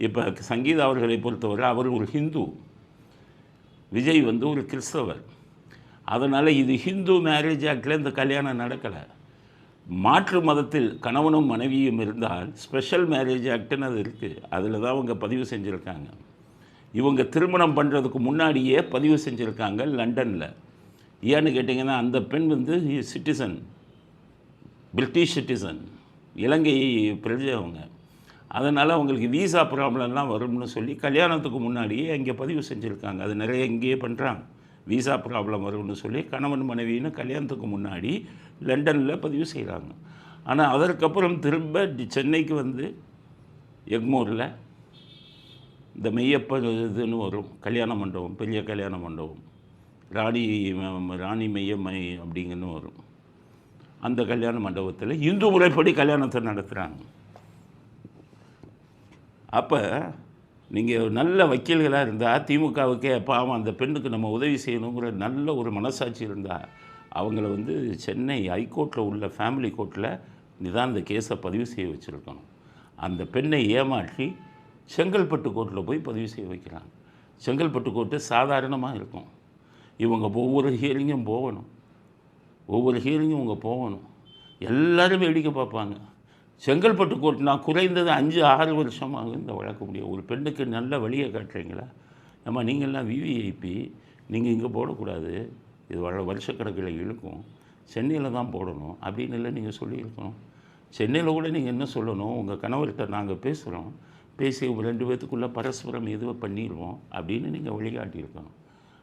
இப்போ சங்கீதா அவர்களை பொறுத்தவரை அவர் ஒரு ஹிந்து, விஜய் வந்து ஒரு கிறிஸ்தவர். அதனால் இது ஹிந்து மேரேஜ் ஆக்டில் இந்த கல்யாணம் நடக்கலை. மாற்று மதத்தில் கணவனும் மனைவியும் இருந்தால் ஸ்பெஷல் மேரேஜ் ஆக்டுன்னு அது இருக்குது. அதில் தான் அவங்க பதிவு செஞ்சுருக்காங்க. இவங்க திருமணம் பண்ணுறதுக்கு முன்னாடியே பதிவு செஞ்சுருக்காங்க லண்டனில். ஏன்னு கேட்டிங்கன்னா அந்த பெண் வந்து சிட்டிசன், பிரிட்டிஷ் சிட்டிசன், இலங்கை பிரஜை அவங்க. அதனால் அவங்களுக்கு வீசா ப்ராப்ளம்லாம் வரும்னு சொல்லி கல்யாணத்துக்கு முன்னாடியே அங்கே பதிவு செஞ்சுருக்காங்க. அது நிறைய இங்கேயே பண்ணுறாங்க. வீசா ப்ராப்ளம் வரும்னு சொல்லி கணவன் மனைவின்னு கல்யாணத்துக்கு முன்னாடி லண்டனில் பதிவு செய்கிறாங்க. ஆனால் அதற்கப்புறம் திரும்ப சென்னைக்கு வந்து எக்மோரில் இந்த மெய்யப்பன் இதுன்னு வரும் கல்யாண மண்டபம், பெரிய கல்யாண மண்டபம், ராணி மெய்யம்மை அப்படிங்கன்னு வரும். அந்த கல்யாண மண்டபத்தில் இந்து முறைப்படி கல்யாணத்தை நடத்துகிறாங்க. அப்போ நீங்கள் நல்ல வக்கீல்களாக இருந்தால் திமுகவுக்கே பாவம் அந்த பெண்ணுக்கு நம்ம உதவி செய்யணுங்கிற நல்ல ஒரு மனசாட்சி இருந்தால் அவங்கள வந்து சென்னை ஹைகோர்ட்டில் உள்ள ஃபேமிலி கோர்ட்டில் நிதான் இந்த கேஸை பதிவு செய்ய வச்சுருக்கணும். அந்த பெண்ணை ஏமாற்றி செங்கல்பட்டு கோர்ட்டில் போய் பதிவு செய்ய வைக்கிறாங்க. செங்கல்பட்டு கோர்ட்டு சாதாரணமாக இருக்கும். இவங்க ஒவ்வொரு ஹியரிங்கும் போகணும், இவங்க போகணும். எல்லோரும் வேடிக்கை பார்ப்பாங்க. செங்கல்பட்டு கோர்ட்னா குறைந்தது 5-6 வருஷமாக இந்த வழக்க முடியும். ஒரு பெண்ணுக்கு நல்ல வழியை காட்டுறீங்களா? நம்ம நீங்கள்லாம் விவிஐபி, நீங்கள் இங்கே போடக்கூடாது, இது வருஷக்கணக்கில் இழுக்கும், சென்னையில் தான் போடணும் அப்படின்னு இல்லை நீங்கள் சொல்லியிருக்கணும். சென்னையில் கூட நீங்கள் என்ன சொல்லணும், உங்கள் கணவர்கிட்ட நாங்கள் பேசுகிறோம், பேசி 2 பேத்துக்குள்ளே பரஸ்பரம் எதுவும் பண்ணிடுவோம் அப்படின்னு நீங்கள் வழிகாட்டியிருக்கணும்.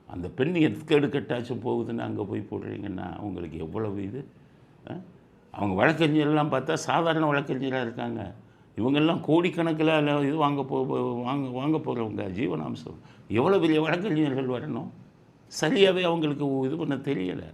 அந்த பெண் எதுக்கெடுக்கட்டாச்சும் போகுதுன்னு அங்கே போய் போடுறீங்கன்னா உங்களுக்கு எவ்வளவு இது. அவங்க வழக்கறிஞர்லாம் பார்த்தா சாதாரண வழக்கறிஞராக இருக்காங்க. இவங்கெல்லாம் கோடிக்கணக்கில் இது வாங்க போகிறவங்க ஜீவனாம்சம். எவ்வளோ பெரிய வழக்கறிஞர்கள் வரணும், சரியாகவே அவங்களுக்கு இது பண்ண தெரியலை.